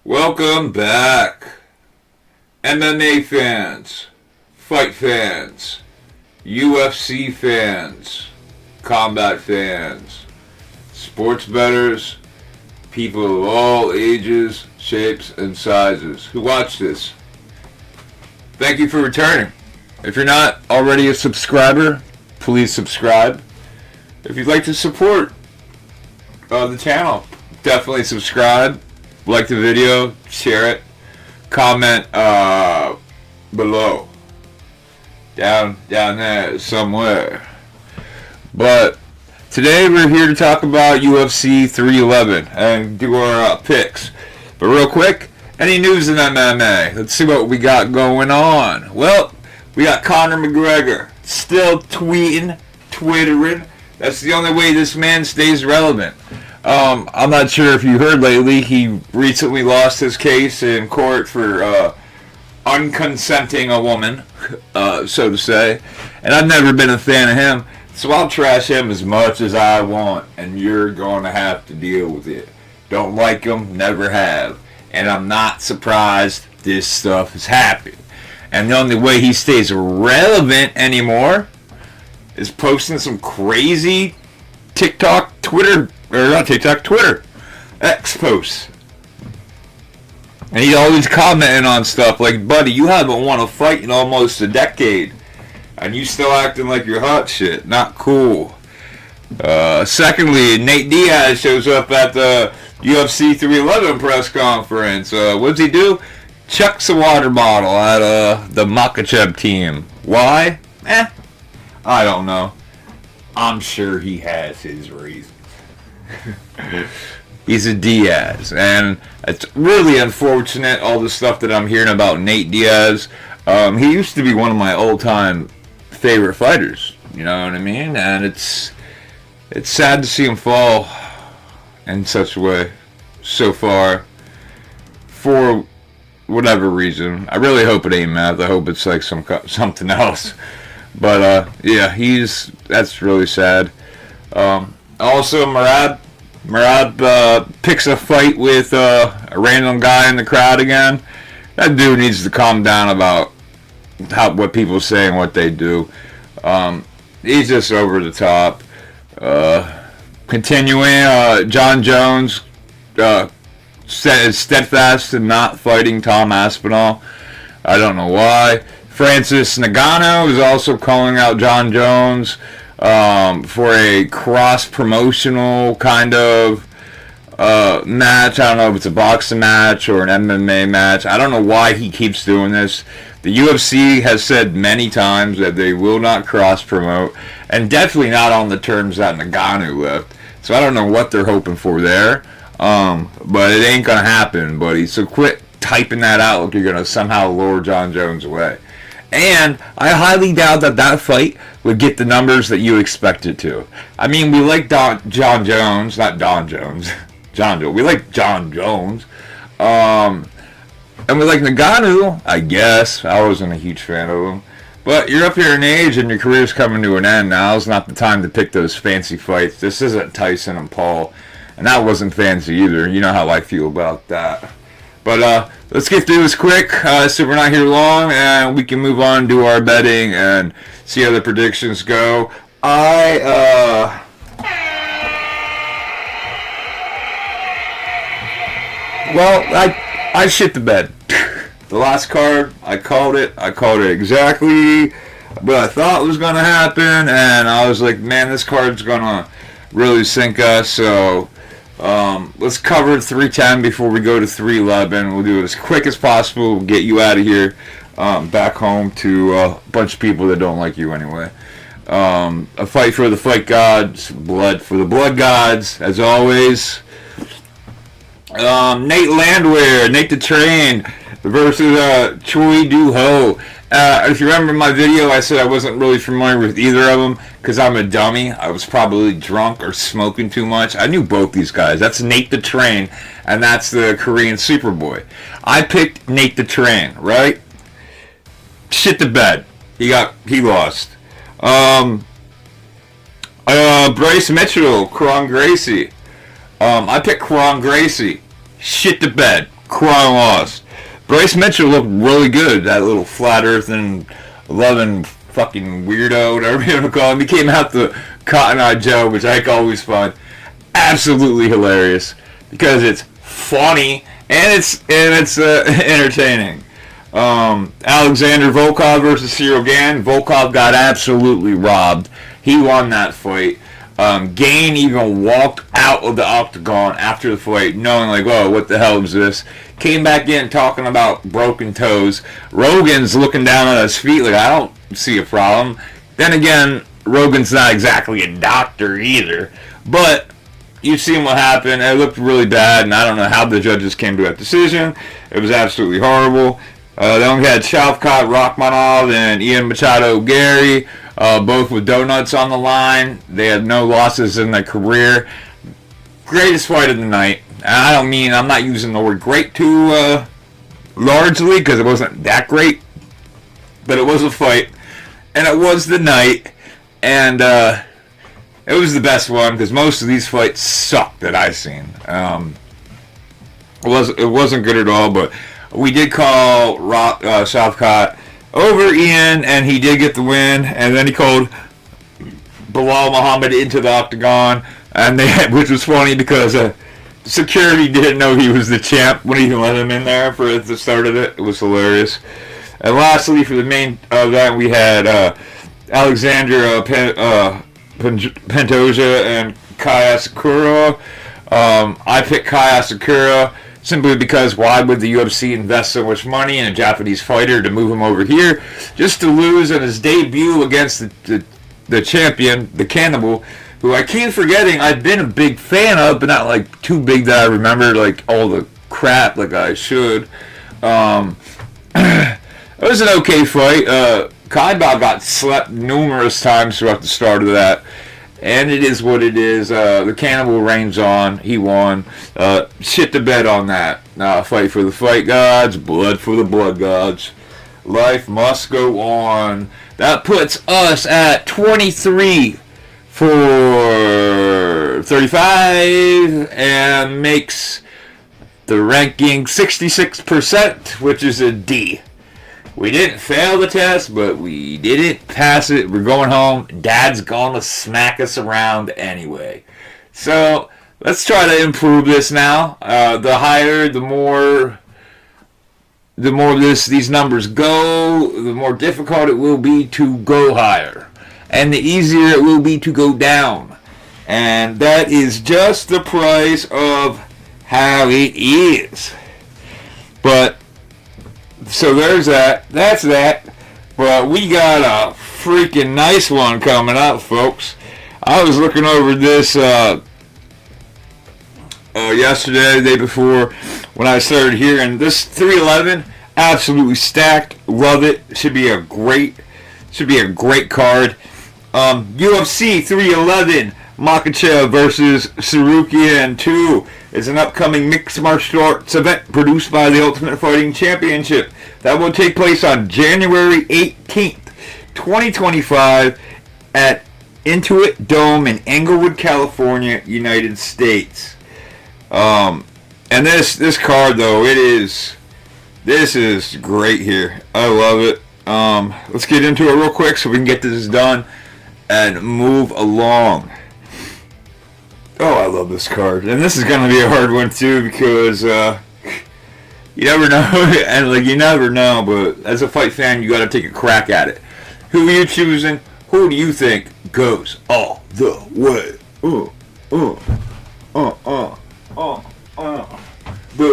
Welcome back, MMA fans, fight fans, UFC fans, combat fans, sports bettors, people of all ages, shapes, and sizes who watch this. Thank you for returning. If you're not already a subscriber, please subscribe. If you'd like to support the channel, definitely subscribe. Like the video, share it, comment below, down there somewhere. But today we're here to talk about UFC 311 and do our picks. But real quick, any news in MMA? Let's see what we got going on. Well, we got Conor McGregor still tweeting, twittering. That's the only way this man stays relevant. I'm not sure if you heard lately, he recently lost his case in court for unconsenting a woman, so to say. And I've never been a fan of him, so I'll trash him as much as I want, and you're going to have to deal with it. Don't like him, never have. And I'm not surprised this stuff is happening. And the only way he stays relevant anymore is posting some crazy Twitter X posts. And he's always commenting on stuff like, buddy, you haven't won a fight in almost a decade. And you still acting like you're hot shit. Not cool. Secondly, Nate Diaz shows up at the UFC 311 press conference. What does he do? Chucks a water bottle at the Makhachev team. Why? I don't know. I'm sure he has his reasons. He's a Diaz, and it's really unfortunate, all the stuff that I'm hearing about Nate Diaz. He used to be one of my all-time favorite fighters, you know what I mean? And it's sad to see him fall in such a way so far for whatever reason. I really hope it ain't meth. I hope it's like something else. But yeah, that's really sad. Also, Murad picks a fight with a random guy in the crowd again. That dude needs to calm down about what people say and what they do. He's just over the top. Continuing, John Jones is steadfast in not fighting Tom Aspinall. I don't know why. Francis Ngannou is also calling out John Jones for a cross-promotional kind of match. I don't know if it's a boxing match or an MMA match. I don't know why he keeps doing this. The UFC has said many times that they will not cross-promote, and definitely not on the terms that Ngannou left. So I don't know what they're hoping for there, but it ain't going to happen, buddy. So quit typing that out like you're going to somehow lure John Jones away. And I highly doubt that fight would get the numbers that you expect it to. I mean, we like John Jones, not Don Jones. John Jones. We like John Jones. And we like Ngannou, I guess. I wasn't a huge fan of him. But you're up here in age and your career's coming to an end. Now's not the time to pick those fancy fights. This isn't Tyson and Paul. And that wasn't fancy either. You know how I feel about that. But let's get through this quick so we're not here long, and we can move on to our betting and see how the predictions go. I shit the bed. The last card, I called it exactly what I thought was going to happen, and I was like, man, this card's going to really sink us, so let's cover 310 before we go to 311. We'll do it as quick as possible. We'll get you out of here, back home to a bunch of people that don't like you anyway. A fight for the fight gods, blood for the blood gods, as always. Nate Landwehr, Nate the Train versus Choi Do-Ho. If you remember my video, I said I wasn't really familiar with either of them because I'm a dummy. I was probably drunk or smoking too much. I knew both these guys. That's Nate the Train, and that's the Korean Superboy. I picked Nate the Train, right? Shit the bed. He lost. Bryce Mitchell, Kron Gracie. I picked Kron Gracie. Shit the bed. crime lost. Bryce Mitchell looked really good. That little flat earth and loving fucking weirdo, whatever you want to call him. He came out the Cotton Eye Joe, which I always find absolutely hilarious because it's funny and it's entertaining. Alexander Volkov versus Cyril Gane. Volkov got absolutely robbed. He won that fight. Gane even walked out of the octagon after the fight, knowing like, oh, what the hell is this? Came back in talking about broken toes. Rogan's looking down at his feet like, I don't see a problem. Then again, Rogan's not exactly a doctor either. But you've seen what happened. It looked really bad, and I don't know how the judges came to that decision. It was absolutely horrible. Then we had Shavkat Rakhmonov and Ian Machado Gary, both with donuts on the line. They had no losses in their career. Greatest fight of the night. I'm not using the word great too largely because it wasn't that great, but it was a fight, and it was the night, and it was the best one because most of these fights sucked that I've seen. It wasn't good at all, but we did call Shavkat over Ian, and he did get the win. And then he called Bilal Muhammad into the octagon, and which was funny because security didn't know he was the champ when he let him in there for the start of it. It was hilarious. And lastly, for the main event, we had Alexander Pantoja and Kaya Sakura. I picked Kaya Sakura simply because why would the UFC invest so much money in a Japanese fighter to move him over here just to lose in his debut against the champion, the Cannibal, who I keep forgetting I've been a big fan of, but not like too big that I remember like all the crap like I should. It was an okay fight. Kaiba got slept numerous times throughout the start of that. And it is what it is. The Cannibal reigns on. He won. Shit the bed on that. Fight for the fight gods. Blood for the blood gods. Life must go on. That puts us at 23 for 35 and makes the ranking 66%, which is a D. We didn't fail the test, but we didn't pass it. We're going home. Dad's gonna smack us around anyway. So let's try to improve this now. The higher, the more these numbers go, the more difficult it will be to go higher, and the easier it will be to go down. And that is just the price of how it is. But so there's that. That's that. But we got a freaking nice one coming up, folks. I was looking over this yesterday, the day before, when I started here, and this 311 absolutely stacked. Love it. Should be a great card. UFC 311. Makhachev versus Sarukian 2 is an upcoming mixed martial arts event produced by the Ultimate Fighting Championship that will take place on January 18th, 2025 at Intuit Dome in Englewood, California, United States. And this card though, this is great here. I love it. Let's get into it real quick so we can get this done and move along. Oh, I love this card. And this is going to be a hard one, too, because you never know. And, you never know, but as a fight fan, you got to take a crack at it. Who are you choosing? Who do you think goes all the way? The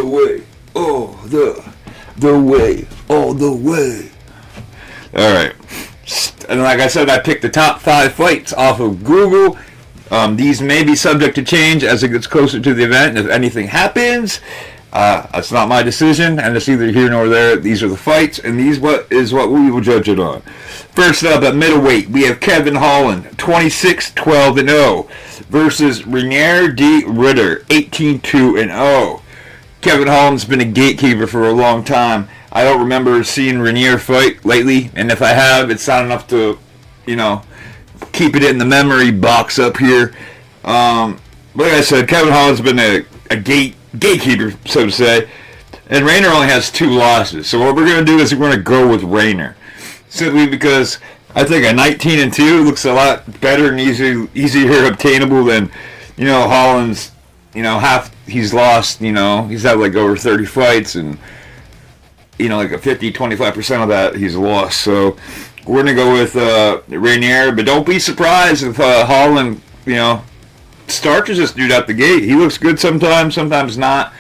way. The way. All the way. All right. And like I said, I picked the top 5 fights off of Google. These may be subject to change as it gets closer to the event. If anything happens, that's not my decision, and it's neither here nor there. These are the fights, and these is what we will judge it on. First up, at middleweight, we have Kevin Holland, 26-12-0, versus Renier D. Ritter, 18-2-0. Kevin Holland's been a gatekeeper for a long time. I don't remember seeing Renier fight lately, and if I have, it's not enough to, keep it in the memory box up here. Like I said, Kevin Holland's been a gatekeeper, so to say. And Rayner only has 2 losses. So what we're going to do is we're going to go with Rayner. Simply because I think a 19-2 looks a lot better and easier obtainable than, Holland's, he's lost, he's had like over 30 fights and, like a 25% of that he's lost. So we're going to go with Rayner. But don't be surprised if Holland, starches this dude out the gate. He looks good sometimes not.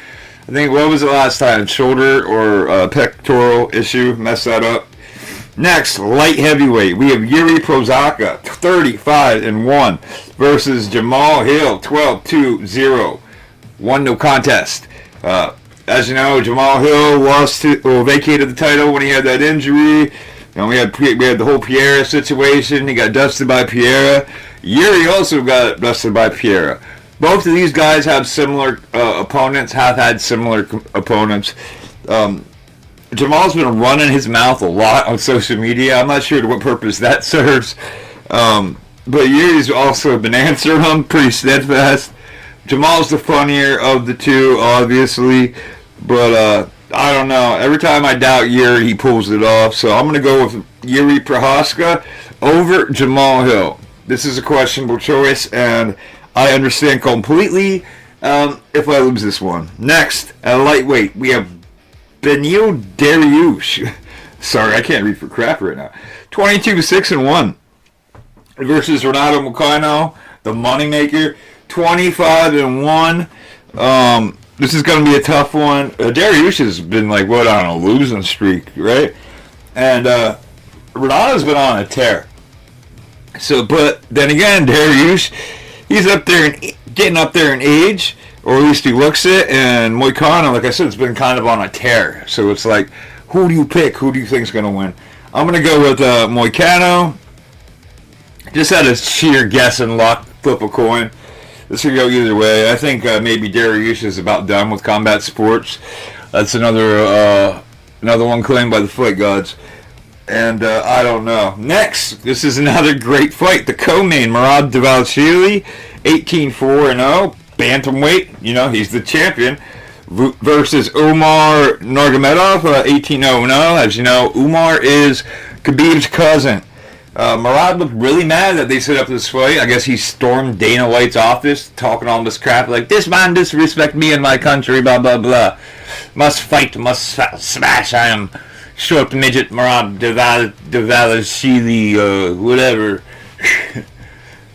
I think, what was it last time? Shoulder or pectoral issue. Messed that up. Next, light heavyweight. We have Yuri Prochazka, 35-1, versus Jamal Hill, 12-2-0. 1-no contest. As you know, Jamal Hill vacated the title when he had that injury. We had the whole Pereira situation. He got dusted by Pereira. Yuri also got dusted by Pereira. Both of these guys have similar opponents, have had similar opponents. Jamal's been running his mouth a lot on social media. I'm not sure to what purpose that serves. But Yuri's also been answering them pretty steadfast. Jamal's the funnier of the two, obviously. But I don't know. Every time I doubt Yuri, he pulls it off. So I'm going to go with Yuri Prochazka over Jamal Hill. This is a questionable choice, and I understand completely if I lose this one. Next, at lightweight, we have Beneil Dariush. Sorry, I can't read for crap right now. 22-6-1 versus Renato Moicano, the moneymaker. 25-1. This is going to be a tough one. Dariush has been on a losing streak, right? And Renato's been on a tear. So, but then again, Dariush, he's up there and getting up there in age, or at least he looks it. And Moicano, like I said, it's been kind of on a tear. So it's like, who do you pick? Who do you think's going to win? I'm going to go with Moicano. Just out of sheer guess and luck, flip a coin. This could go either way. I think maybe Dariush is about done with combat sports. That's another one claimed by the fight gods. And I don't know. Next, this is another great fight. The co-main, Merab Dvalishvili, 18-4-0, bantamweight. He's the champion. Versus Umar Nurmagomedov, 18-0-0. As you know, Umar is Khabib's cousin. Merab looked really mad that they set up this fight. I guess he stormed Dana White's office, talking all this crap like, this man disrespect me and my country, blah, blah, blah. Must fight, must smash. I am short midget Merab Dvalishvili, whatever.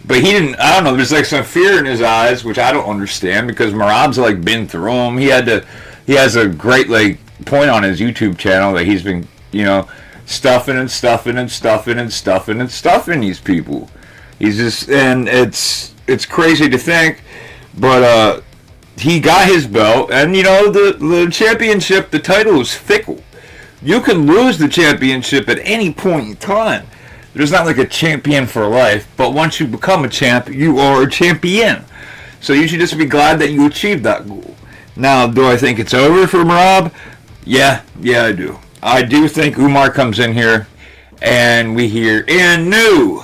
But he didn't, I don't know, there's some fear in his eyes, which I don't understand, because Merab's been through him. He has a great point on his YouTube channel that he's been, stuffing these people. He's just, and it's crazy to think, but he got his belt, and the championship, the title is fickle. You can lose the championship at any point in time. There's not a champion for life, but once you become a champ, you are a champion. So you should just be glad that you achieved that goal. Now, do I think it's over for Merab? Yeah, I do. I do think Umar comes in here, and we hear, and new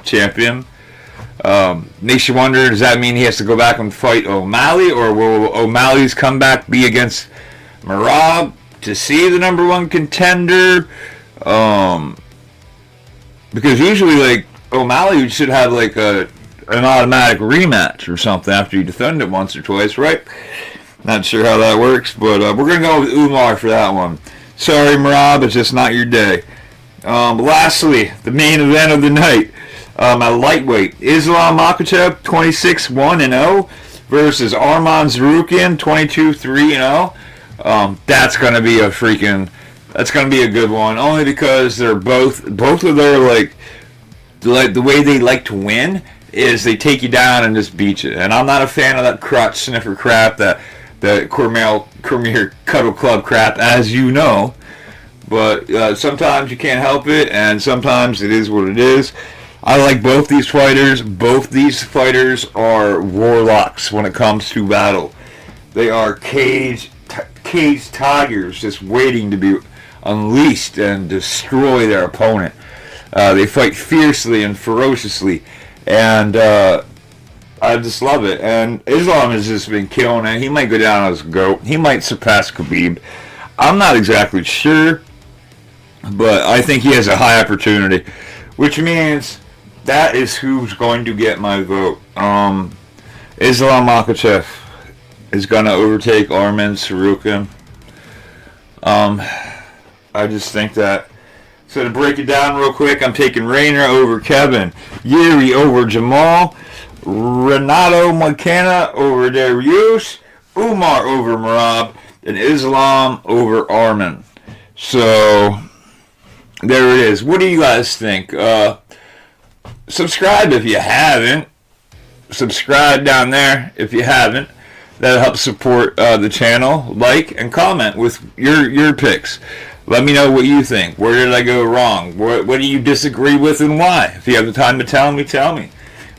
champion. Makes you wonder, does that mean he has to go back and fight O'Malley, or will O'Malley's comeback be against Merab to see the number one contender? Because usually, O'Malley should have an automatic rematch or something after you defend it once or twice, right? Not sure how that works, but we're going to go with Umar for that one. Sorry, Merab, it's just not your day. Lastly, the main event of the night, at lightweight, Islam Makhachev, 26-1-0 versus Arman Tsarukyan, 22-3-0. That's going to be that's going to be a good one, only because they're both of their, the way they like to win is they take you down and just beat you. And I'm not a fan of that crotch sniffer crap, the Cormier Cuddle Club crap, as you know. But sometimes you can't help it, and sometimes it is what it is. I like both these fighters. Both these fighters are warlocks when it comes to battle. They are caged tigers just waiting to be unleashed and destroy their opponent. They fight fiercely and ferociously, and I I just love it. And Islam has just been killing it. He might go down as a GOAT. He might surpass Khabib. I'm not exactly sure, but I think he has a high opportunity, which means that is who's going to get my vote. Islam Makhachev is going to overtake Arman Tsarukyan. I just think that. So to break it down real quick, I'm taking Rayner over Kevin, Yuri over Jamal, Renato McKenna over Dariush, Umar over Merab, and Islam over Arman. So there it is. What do you guys think? Subscribe if you haven't. Subscribe down there if you haven't. That'll help support the channel. Like and comment with your picks. Let me know what you think. Where did I go wrong? What do you disagree with and why? If you have the time to tell me, tell me.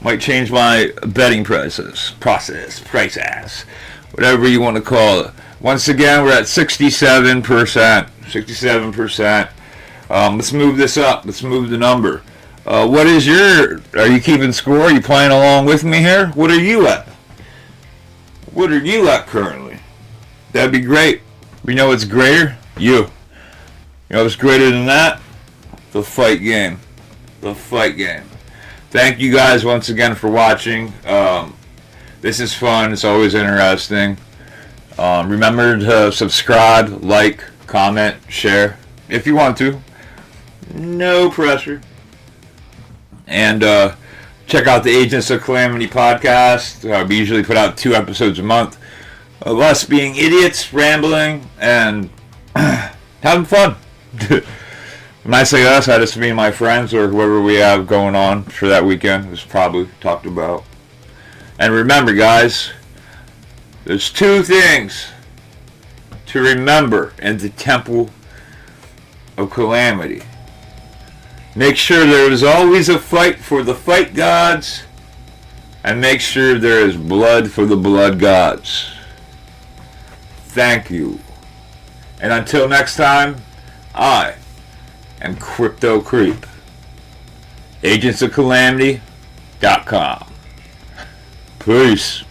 Might change my betting prices, whatever you want to call it. Once again, we're at 67%. 67%. Let's move this up. Let's move the number. What is are you keeping score? Are you playing along with me here? What are you at? What are you at currently? That'd be great. We know what's greater? You. You know what's greater than that? The fight game. The fight game. Thank you guys once again for watching. This is fun. It's always interesting. Remember to subscribe, like, comment, share if you want to. No pressure. And check out the Agents of Calamity podcast. We usually put out 2 episodes a month of us being idiots, rambling, and having fun. When I say us, I just mean my friends or whoever we have going on for that weekend is probably talked about. And remember, guys, there's 2 things to remember in the Temple of Calamity. Make sure there is always a fight for the fight gods, and make sure there is blood for the blood gods. Thank you. And until next time, I am Crypto Creep. AgentsOfCalamity.com. Peace.